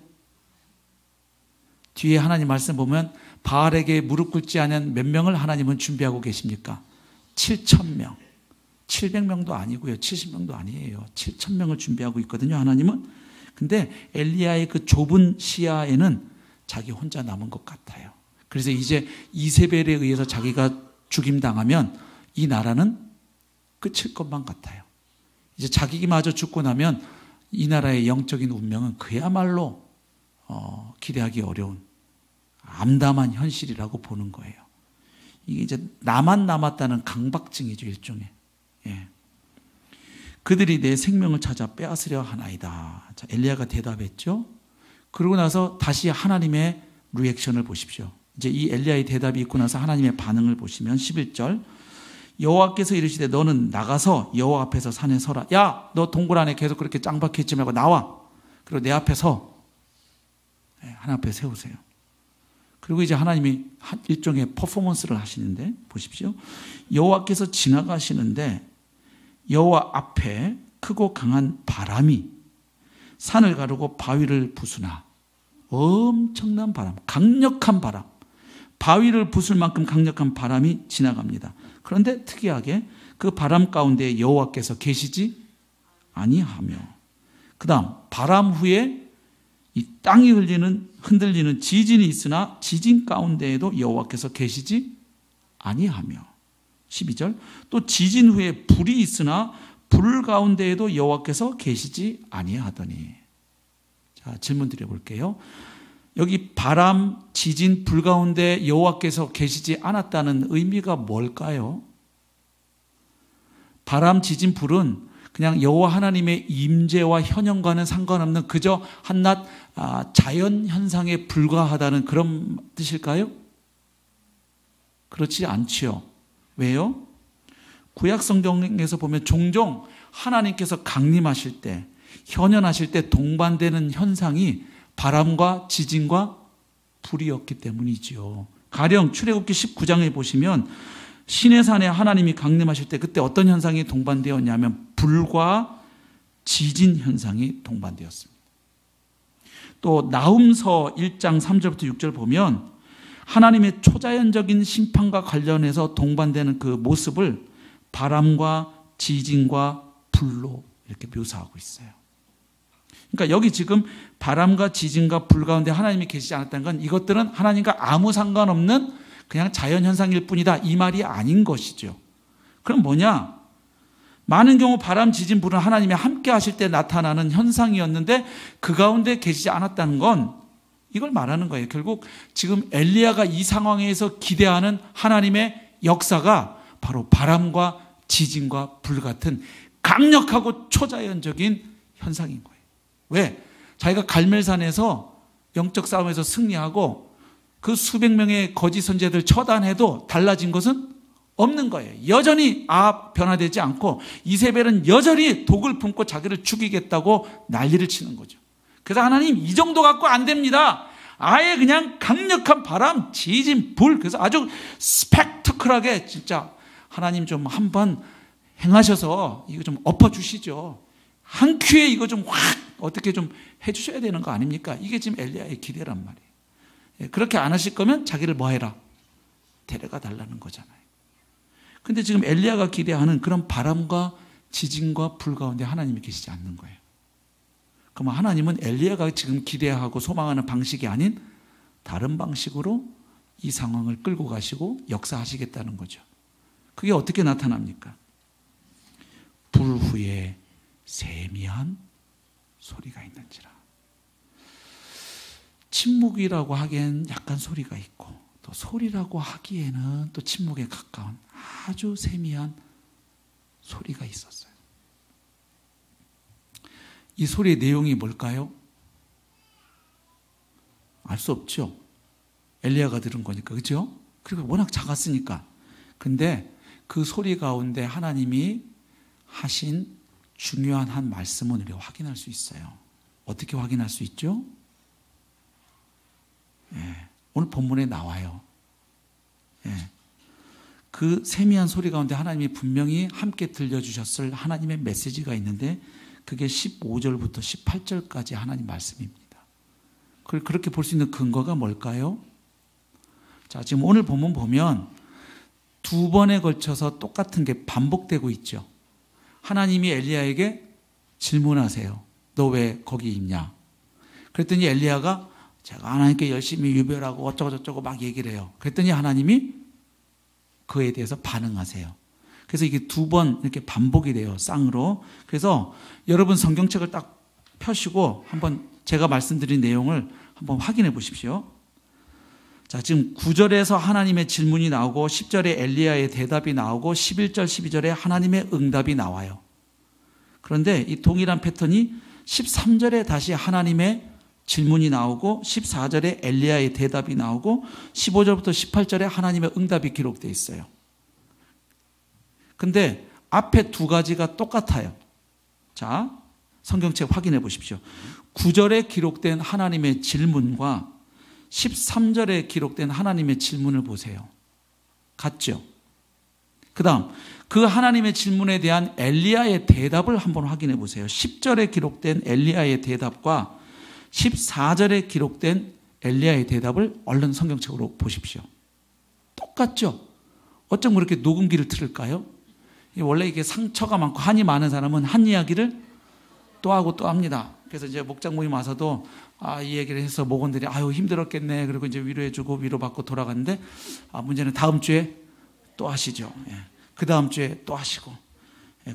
뒤에 하나님 말씀 보면 바알에게 무릎 꿇지 않은 몇 명을 하나님은 준비하고 계십니까? 7,000명. 700명도 아니고요. 70명도 아니에요. 7,000명을 준비하고 있거든요. 하나님은. 근데 엘리야의 그 좁은 시야에는 자기 혼자 남은 것 같아요. 그래서 이제 이세벨에 의해서 자기가 죽임당하면 이 나라는 끝일 것만 같아요. 이제 자기마저 죽고 나면 이 나라의 영적인 운명은 그야말로 기대하기 어려운 암담한 현실이라고 보는 거예요. 이게 이제 나만 남았다는 강박증이죠, 일종의. 예. 그들이 내 생명을 찾아 빼앗으려 하나이다. 자, 엘리야가 대답했죠. 그러고 나서 다시 하나님의 리액션을 보십시오. 이제 이 엘리야의 대답이 있고 나서 하나님의 반응을 보시면 11절 여호와께서 이르시되 너는 나가서 여호와 앞에서 산에 서라. 야, 너 동굴 안에 계속 그렇게 짱박혀 있지 말고 나와. 그리고 내 앞에 서. 하나님 앞에 세우세요. 그리고 이제 하나님이 일종의 퍼포먼스를 하시는데 보십시오. 여호와께서 지나가시는데 여호와 앞에 크고 강한 바람이 산을 가르고 바위를 부수나. 엄청난 바람, 강력한 바람, 바위를 부술 만큼 강력한 바람이 지나갑니다. 그런데 특이하게 그 바람 가운데 여호와께서 계시지 아니하며, 그 다음 바람 후에 이 땅이 흔들리는 지진이 있으나 지진 가운데에도 여호와께서 계시지 아니하며, 12절 또 지진 후에 불이 있으나 불 가운데에도 여호와께서 계시지 아니하더니. 자, 질문 드려볼게요. 여기 바람, 지진, 불 가운데 여호와께서 계시지 않았다는 의미가 뭘까요? 바람, 지진, 불은 그냥 여호와 하나님의 임재와 현현과는 상관없는 그저 한낱 자연 현상에 불과하다는 그런 뜻일까요? 그렇지 않지요. 왜요? 구약 성경에서 보면 종종 하나님께서 강림하실 때, 현현하실 때 동반되는 현상이 바람과 지진과 불이었기 때문이지요. 가령 출애굽기 19장에 보시면 시내산에 하나님이 강림하실 때 그때 어떤 현상이 동반되었냐면 불과 지진 현상이 동반되었습니다. 또 나훔서 1장 3절부터 6절 보면 하나님의 초자연적인 심판과 관련해서 동반되는 그 모습을 바람과 지진과 불로 이렇게 묘사하고 있어요. 그러니까 여기 지금 바람과 지진과 불 가운데 하나님이 계시지 않았다는 건 이것들은 하나님과 아무 상관없는 그냥 자연현상일 뿐이다, 이 말이 아닌 것이죠. 그럼 뭐냐? 많은 경우 바람, 지진, 불은 하나님이 함께 하실 때 나타나는 현상이었는데 그 가운데 계시지 않았다는 건 이걸 말하는 거예요. 결국 지금 엘리야가 이 상황에서 기대하는 하나님의 역사가 바로 바람과 지진과 불 같은 강력하고 초자연적인 현상인 거예요. 왜? 자기가 갈멜산에서 영적 싸움에서 승리하고 그 수백 명의 거짓 선지자들 처단해도 달라진 것은 없는 거예요. 여전히 변화되지 않고 이세벨은 여전히 독을 품고 자기를 죽이겠다고 난리를 치는 거죠. 그래서 하나님 이 정도 갖고 안 됩니다. 아예 그냥 강력한 바람, 지진, 불, 그래서 아주 스펙터클하게 진짜 하나님 좀 한번 행하셔서 이거 좀 엎어주시죠. 한 큐에 이거 좀 확 어떻게 좀 해주셔야 되는 거 아닙니까? 이게 지금 엘리야의 기대란 말이에요. 그렇게 안 하실 거면 자기를 뭐 해라? 데려가 달라는 거잖아요. 근데 지금 엘리야가 기대하는 그런 바람과 지진과 불 가운데 하나님이 계시지 않는 거예요. 그럼 하나님은 엘리야가 지금 기대하고 소망하는 방식이 아닌 다른 방식으로 이 상황을 끌고 가시고 역사하시겠다는 거죠. 그게 어떻게 나타납니까? 불 후에 세미한 소리가 있는지라. 침묵이라고 하기엔 약간 소리가 있고 또 소리라고 하기에는 또 침묵에 가까운 아주 세미한 소리가 있었어요. 이 소리의 내용이 뭘까요? 알 수 없죠. 엘리야가 들은 거니까, 그렇죠? 그리고 워낙 작았으니까. 근데 그 소리 가운데 하나님이 하신 중요한 한 말씀은 우리가 확인할 수 있어요. 어떻게 확인할 수 있죠? 오늘 본문에 나와요. 그 세미한 소리 가운데 하나님이 분명히 함께 들려주셨을 하나님의 메시지가 있는데 그게 15절부터 18절까지 하나님 말씀입니다. 그렇게 볼 수 있는 근거가 뭘까요? 자, 지금 오늘 본문 보면 두 번에 걸쳐서 똑같은 게 반복되고 있죠. 하나님이 엘리야에게 질문하세요. 너 왜 거기 있냐? 그랬더니 엘리야가 제가 하나님께 열심히 유별하고 어쩌고저쩌고 막 얘기를 해요. 그랬더니 하나님이 그에 대해서 반응하세요. 그래서 이게 두 번 이렇게 반복이 돼요. 쌍으로. 그래서 여러분 성경책을 딱 펴시고 한번 제가 말씀드린 내용을 한번 확인해 보십시오. 자, 지금 9절에서 하나님의 질문이 나오고 10절에 엘리야의 대답이 나오고 11절, 12절에 하나님의 응답이 나와요. 그런데 이 동일한 패턴이 13절에 다시 하나님의 질문이 나오고 14절에 엘리야의 대답이 나오고 15절부터 18절에 하나님의 응답이 기록되어 있어요. 근데 앞에 두 가지가 똑같아요. 자, 성경책 확인해 보십시오. 9절에 기록된 하나님의 질문과 13절에 기록된 하나님의 질문을 보세요. 같죠? 그 다음 그 하나님의 질문에 대한 엘리야의 대답을 한번 확인해 보세요. 10절에 기록된 엘리야의 대답과 14절에 기록된 엘리야의 대답을 얼른 성경책으로 보십시오. 똑같죠? 어쩜 그렇게 녹음기를 틀을까요? 원래 이게 상처가 많고 한이 많은 사람은 한 이야기를 또 하고 또 합니다. 그래서 이제 목장 모임 와서도 이 얘기를 해서 목원들이 아유 힘들었겠네. 그리고 이제 위로해주고 위로받고 돌아갔는데 문제는 다음 주에 또 하시죠. 그 다음 주에 또 하시고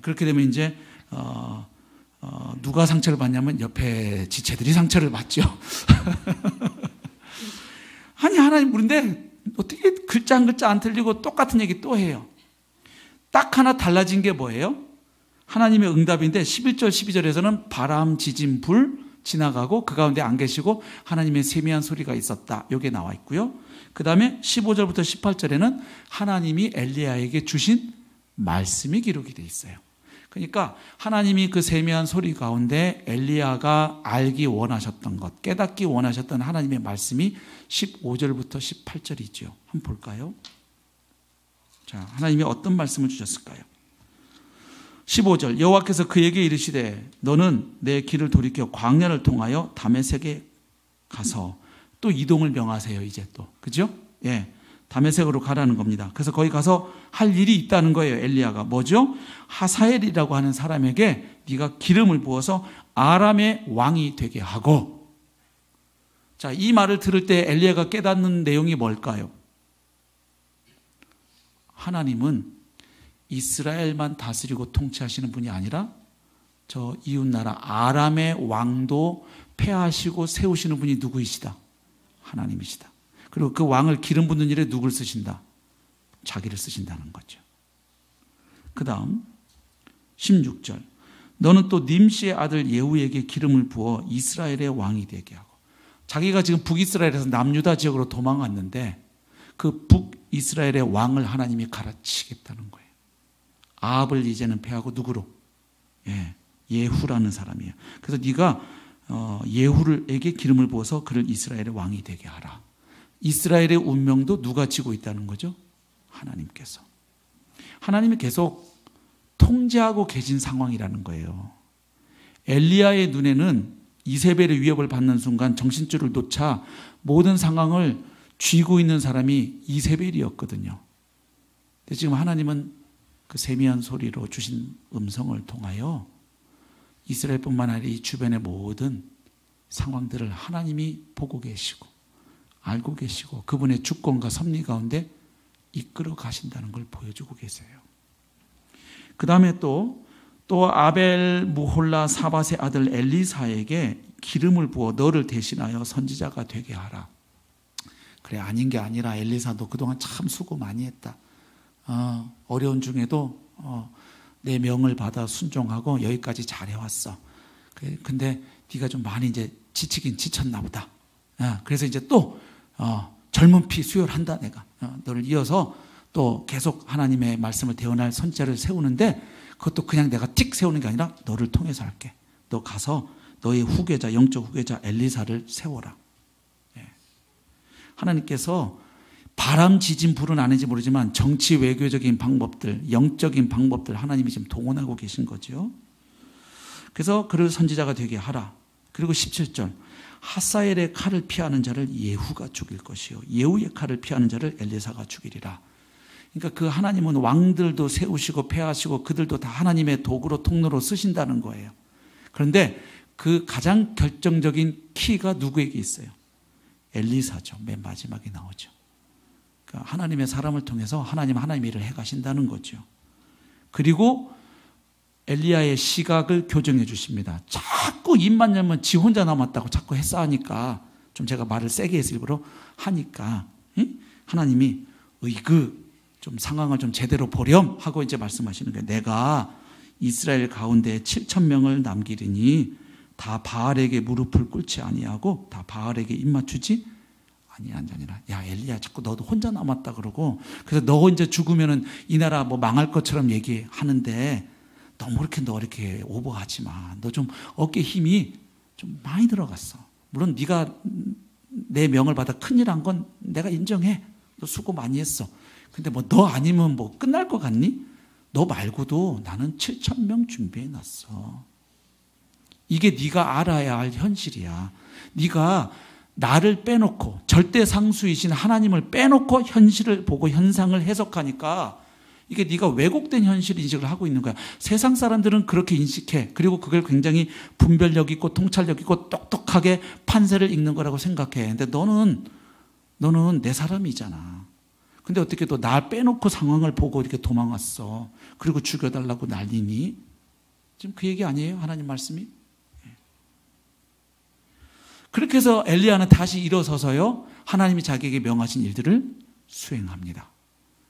그렇게 되면 이제 누가 상처를 받냐면 옆에 지체들이 상처를 받죠. 아니 하나님 그런데 어떻게 글자 한 글자 안 틀리고 똑같은 얘기 또 해요. 딱 하나 달라진 게 뭐예요? 하나님의 응답인데 11절 12절에서는 바람, 지진, 불 지나가고 그 가운데 안 계시고 하나님의 세미한 소리가 있었다. 이게 나와 있고요. 그 다음에 15절부터 18절에는 하나님이 엘리야에게 주신 말씀이 기록이 되어 있어요. 그러니까 하나님이 그 세미한 소리 가운데 엘리야가 알기 원하셨던 것, 깨닫기 원하셨던 하나님의 말씀이 15절부터 18절이죠. 한번 볼까요? 자, 하나님이 어떤 말씀을 주셨을까요? 15절 여호와께서 그에게 이르시되 너는 내 길을 돌이켜 광야를 통하여 다메섹에 가서 또 이동을 명하세요. 이제 또 그죠? 예, 다메섹으로 가라는 겁니다. 그래서 거기 가서 할 일이 있다는 거예요. 엘리야가 뭐죠? 하사엘이라고 하는 사람에게 네가 기름을 부어서 아람의 왕이 되게 하고. 자, 이 말을 들을 때 엘리야가 깨닫는 내용이 뭘까요? 하나님은 이스라엘만 다스리고 통치하시는 분이 아니라 저 이웃나라 아람의 왕도 폐하시고 세우시는 분이 누구이시다? 하나님이시다. 그리고 그 왕을 기름 붓는 일에 누굴 쓰신다? 자기를 쓰신다는 거죠. 그 다음 16절 너는 또 님시의 아들 예후에게 기름을 부어 이스라엘의 왕이 되게 하고. 자기가 지금 북이스라엘에서 남유다 지역으로 도망갔는데 그 북이스라엘의 왕을 하나님이 갈아치겠다는 거예요. 아합을 이제는 패하고 누구로? 예, 예후라는 사람이에요. 그래서 네가 예후에게 기름을 부어서 그를 이스라엘의 왕이 되게 하라. 이스라엘의 운명도 누가 지고 있다는 거죠? 하나님께서. 하나님이 계속 통제하고 계신 상황이라는 거예요. 엘리야의 눈에는 이세벨의 위협을 받는 순간 정신줄을 놓자 모든 상황을 쥐고 있는 사람이 이세벨이었거든요. 근데 지금 하나님은 그 세미한 소리로 주신 음성을 통하여 이스라엘뿐만 아니라 이 주변의 모든 상황들을 하나님이 보고 계시고 알고 계시고 그분의 주권과 섭리 가운데 이끌어 가신다는 걸 보여주고 계세요. 그 다음에 또 아벨 무홀라 사밧의 아들 엘리사에게 기름을 부어 너를 대신하여 선지자가 되게 하라. 그래, 아닌 게 아니라 엘리사도 그동안 참 수고 많이 했다. 어려운 중에도 내 명을 받아 순종하고 여기까지 잘해왔어. 근데 네가 좀 많이 이제 지치긴 지쳤나 보다. 그래서 이제 또 젊은 피 수혈한다. 내가 너를 이어서 또 계속 하나님의 말씀을 대언할 선지자를 세우는데 그것도 그냥 내가 틱 세우는 게 아니라 너를 통해서 할게. 너 가서 너의 후계자, 영적 후계자 엘리사를 세워라. 하나님께서 바람, 지진, 불은 아닌지 모르지만 정치, 외교적인 방법들, 영적인 방법들 하나님이 지금 동원하고 계신 거죠. 그래서 그를 선지자가 되게 하라. 그리고 17절 하사엘의 칼을 피하는 자를 예후가 죽일 것이요 예후의 칼을 피하는 자를 엘리사가 죽이리라. 그러니까 그 하나님은 왕들도 세우시고 폐하시고 그들도 다 하나님의 도구로 통로로 쓰신다는 거예요. 그런데 그 가장 결정적인 키가 누구에게 있어요? 엘리사죠. 맨 마지막에 나오죠. 그러니까 하나님의 사람을 통해서 하나님의 일을 해가신다는 거죠. 그리고 엘리야의 시각을 교정해 주십니다. 자꾸 입만 열면 지 혼자 남았다고 자꾸 했싸하니까 좀 제가 말을 세게 해서 일부러 하니까 하나님이 좀 상황을 좀 제대로 보렴 하고 이제 말씀하시는 거예요. 내가 이스라엘 가운데 7,000명을 남기리니 다 바알에게 무릎을 꿇지 아니하고 다 바알에게 입맞추지 아니한 자니라. 야 엘리야 자꾸 너도 혼자 남았다 그러고 그래서 너 이제 죽으면은 이 나라 뭐 망할 것처럼 얘기하는데 너무 너 이렇게 오버하지 마. 너 좀 어깨 힘이 좀 많이 들어갔어. 물론 네가 내 명을 받아 큰일 한 건 내가 인정해. 너 수고 많이 했어. 근데 뭐 너 아니면 뭐 끝날 것 같니? 너 말고도 나는 7,000명 준비해 놨어. 이게 네가 알아야 할 현실이야. 네가 나를 빼놓고 절대 상수이신 하나님을 빼놓고 현실을 보고 현상을 해석하니까 이게 네가 왜곡된 현실 인식을 하고 있는 거야. 세상 사람들은 그렇게 인식해. 그리고 그걸 굉장히 분별력 있고 통찰력 있고 똑똑하게 판세를 읽는 거라고 생각해. 근데 너는 내 사람이잖아. 근데 어떻게 또 날 빼놓고 상황을 보고 이렇게 도망왔어. 그리고 죽여달라고 난리니? 지금 그 얘기 아니에요? 하나님 말씀이? 그렇게 해서 엘리야는 다시 일어서서요, 하나님이 자기에게 명하신 일들을 수행합니다.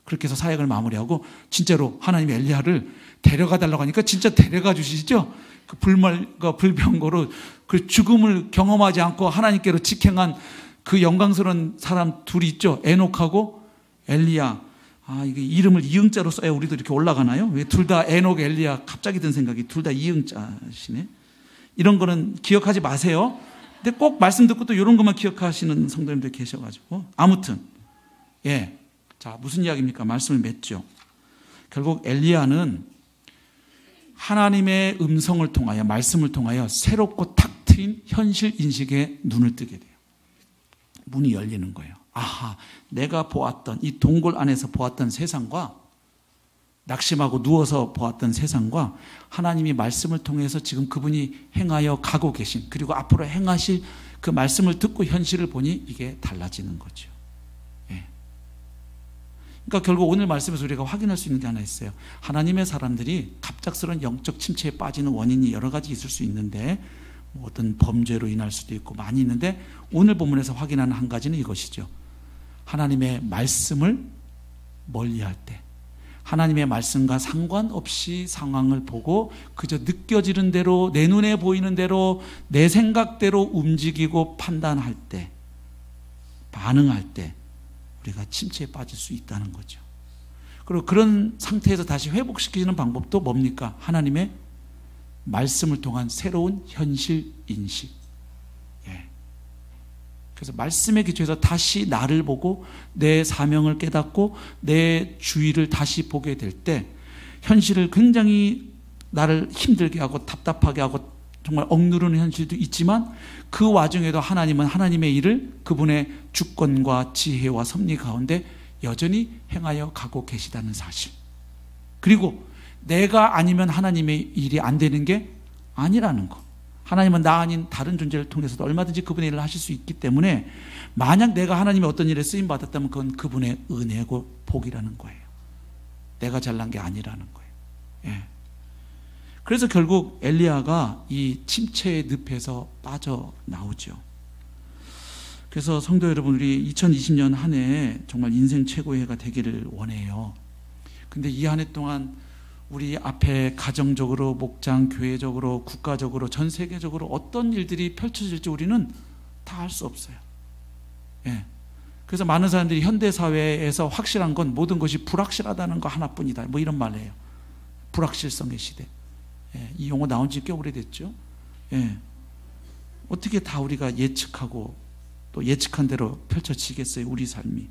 그렇게 해서 사역을 마무리하고 진짜로 하나님이 엘리야를 데려가 달라고 하니까 진짜 데려가 주시죠. 그 불말과 불병거로 그 죽음을 경험하지 않고 하나님께로 직행한 그 영광스러운 사람 둘이 있죠. 에녹하고 엘리야. 이게 이름을 이응자로 써야 우리도 이렇게 올라가나요? 왜 둘 다 에녹, 엘리야 갑자기 든 생각이 둘 다 이응자시네. 이런 거는 기억하지 마세요. 근데 꼭 말씀 듣고 또 이런 것만 기억하시는 성도님들 계셔가지고 아무튼 자, 무슨 이야기입니까? 말씀을 맺죠. 결국 엘리야는 하나님의 음성을 통하여, 말씀을 통하여 새롭고 탁 트인 현실 인식에 눈을 뜨게 돼요. 문이 열리는 거예요. 아하, 내가 보았던 이 동굴 안에서 보았던 세상과 낙심하고 누워서 보았던 세상과 하나님이 말씀을 통해서 지금 그분이 행하여 가고 계신, 그리고 앞으로 행하실 그 말씀을 듣고 현실을 보니 이게 달라지는 거죠. 그러니까 결국 오늘 말씀에서 우리가 확인할 수 있는 게 하나 있어요. 하나님의 사람들이 갑작스러운 영적 침체에 빠지는 원인이 여러 가지 있을 수 있는데, 어떤 범죄로 인할 수도 있고 많이 있는데, 오늘 본문에서 확인하는 한 가지는 이것이죠. 하나님의 말씀을 멀리할 때, 하나님의 말씀과 상관없이 상황을 보고 그저 느껴지는 대로, 내 눈에 보이는 대로, 내 생각대로 움직이고 판단할 때, 반응할 때 우리가 침체에 빠질 수 있다는 거죠. 그리고 그런 상태에서 다시 회복시키는 방법도 뭡니까? 하나님의 말씀을 통한 새로운 현실 인식. 그래서 말씀에 기초해서 다시 나를 보고 내 사명을 깨닫고 내 주위를 다시 보게 될 때, 현실을 굉장히 나를 힘들게 하고 답답하게 하고 정말 억누르는 현실도 있지만, 그 와중에도 하나님은 하나님의 일을 그분의 주권과 지혜와 섭리 가운데 여전히 행하여 가고 계시다는 사실. 그리고 내가 아니면 하나님의 일이 안 되는 게 아니라는 거. 하나님은 나 아닌 다른 존재를 통해서도 얼마든지 그분의 일을 하실 수 있기 때문에, 만약 내가 하나님의 어떤 일에 쓰임 받았다면 그건 그분의 은혜고 복이라는 거예요. 내가 잘난 게 아니라는 거예요. 그래서 결국 엘리야가 이 침체의 늪에서 빠져나오죠. 그래서 성도 여러분, 우리 2020년 한 해 정말 인생 최고의 해가 되기를 원해요. 근데 이 한 해 동안 우리 앞에 가정적으로, 목장, 교회적으로, 국가적으로, 전 세계적으로 어떤 일들이 펼쳐질지 우리는 다 알 수 없어요. 그래서 많은 사람들이 현대사회에서 확실한 건 모든 것이 불확실하다는 거 하나뿐이다, 뭐 이런 말을 해요. 불확실성의 시대. 이 용어 나온 지 꽤 오래됐죠. 어떻게 다 우리가 예측하고 또 예측한 대로 펼쳐지겠어요, 우리 삶이.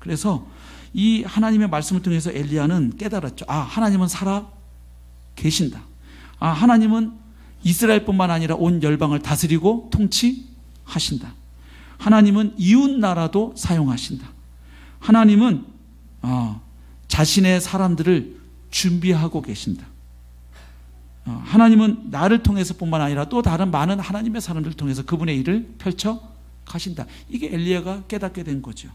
그래서 이 하나님의 말씀을 통해서 엘리야는 깨달았죠. 하나님은 살아 계신다. 하나님은 이스라엘뿐만 아니라 온 열방을 다스리고 통치하신다. 하나님은 이웃 나라도 사용하신다. 하나님은 자신의 사람들을 준비하고 계신다. 하나님은 나를 통해서뿐만 아니라 또 다른 많은 하나님의 사람들을 통해서 그분의 일을 펼쳐 가신다. 이게 엘리야가 깨닫게 된 거죠.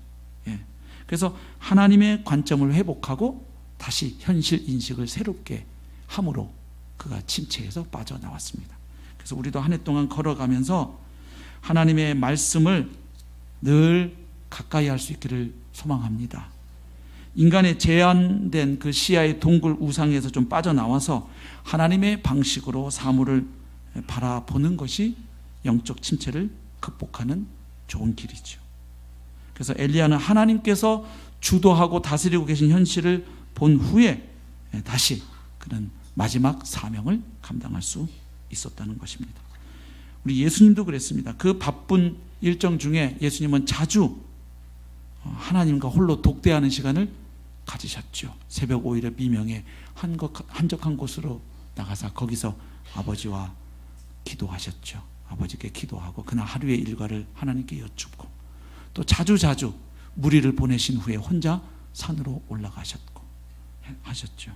그래서 하나님의 관점을 회복하고 다시 현실 인식을 새롭게 함으로 그가 침체에서 빠져나왔습니다. 그래서 우리도 한 해 동안 걸어가면서 하나님의 말씀을 늘 가까이 할 수 있기를 소망합니다. 인간의 제한된 그 시야의 동굴 우상에서 좀 빠져나와서 하나님의 방식으로 사물을 바라보는 것이 영적 침체를 극복하는 좋은 길이죠. 그래서 엘리야는 하나님께서 주도하고 다스리고 계신 현실을 본 후에 다시 그는 마지막 사명을 감당할 수 있었다는 것입니다. 우리 예수님도 그랬습니다. 그 바쁜 일정 중에 예수님은 자주 하나님과 홀로 독대하는 시간을 가지셨죠. 새벽 5일의 미명에 한적한 곳으로 나가서 거기서 아버지와 기도하셨죠. 아버지께 기도하고 그날 하루의 일과를 하나님께 여쭙고, 또 자주 무리를 보내신 후에 혼자 산으로 올라가셨고 하셨죠.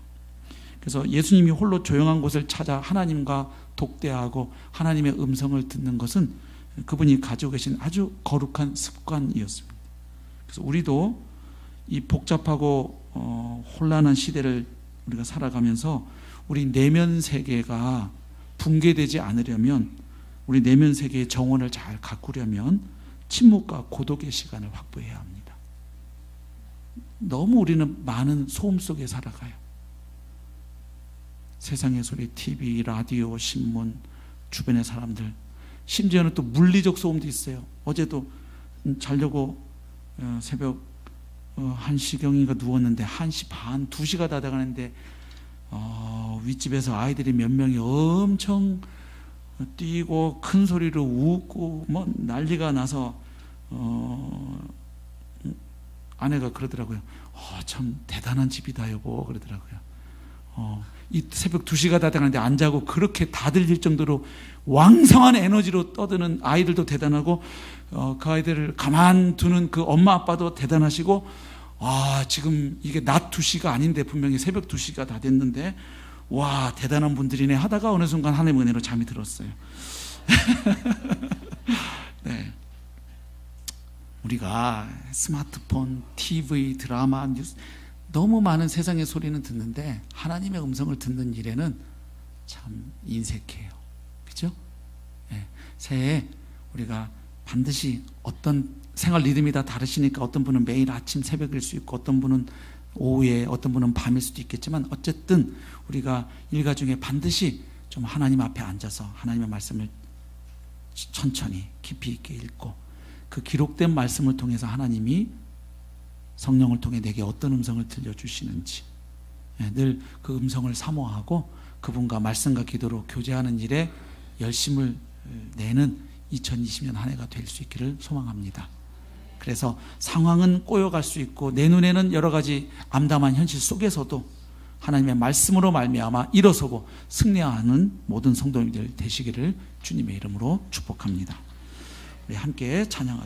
그래서 예수님이 홀로 조용한 곳을 찾아 하나님과 독대하고 하나님의 음성을 듣는 것은 그분이 가지고 계신 아주 거룩한 습관이었습니다. 그래서 우리도 이 복잡하고 혼란한 시대를 우리가 살아가면서 우리 내면 세계가 붕괴되지 않으려면, 우리 내면 세계의 정원을 잘 가꾸려면 침묵과 고독의 시간을 확보해야 합니다. 너무 우리는 많은 소음 속에 살아가요. 세상의 소리, TV, 라디오, 신문, 주변의 사람들, 심지어는 또 물리적 소음도 있어요. 어제도 자려고 새벽 1시경인가 누웠는데 1시 반, 2시가 다 돼가는데 윗집에서 아이들이 몇 명이 엄청 뛰고 큰 소리로 웃고 뭐 난리가 나서 아내가 그러더라고요. 참 대단한 집이다 여보, 그러더라고요. 이 새벽 2시가 다 돼가는데 안 자고 그렇게 다 들릴 정도로 왕성한 에너지로 떠드는 아이들도 대단하고, 그 아이들을 가만두는 그 엄마 아빠도 대단하시고, 지금 이게 낮 2시가 아닌데 분명히 새벽 2시가 다 됐는데 와, 대단한 분들이네 하다가 어느 순간 하나님의 은혜로 잠이 들었어요. 네. 우리가 스마트폰, TV, 드라마, 뉴스, 너무 많은 세상의 소리는 듣는데 하나님의 음성을 듣는 일에는 참 인색해요. 그죠? 네. 새해 우리가 반드시 어떤 생활 리듬이 다 다르시니까 어떤 분은 매일 아침 새벽일 수 있고 어떤 분은 오후에, 어떤 분은 밤일 수도 있겠지만, 어쨌든 우리가 일과 중에 반드시 좀 하나님 앞에 앉아서 하나님의 말씀을 천천히 깊이 있게 읽고, 그 기록된 말씀을 통해서 하나님이 성령을 통해 내게 어떤 음성을 들려주시는지 늘 그 음성을 사모하고 그분과 말씀과 기도로 교제하는 일에 열심을 내는 2020년 한 해가 될 수 있기를 소망합니다. 그래서 상황은 꼬여갈 수 있고 내 눈에는 여러 가지 암담한 현실 속에서도 하나님의 말씀으로 말미암아 일어서고 승리하는 모든 성도님들 되시기를 주님의 이름으로 축복합니다. 우리 함께 찬양하겠습니다.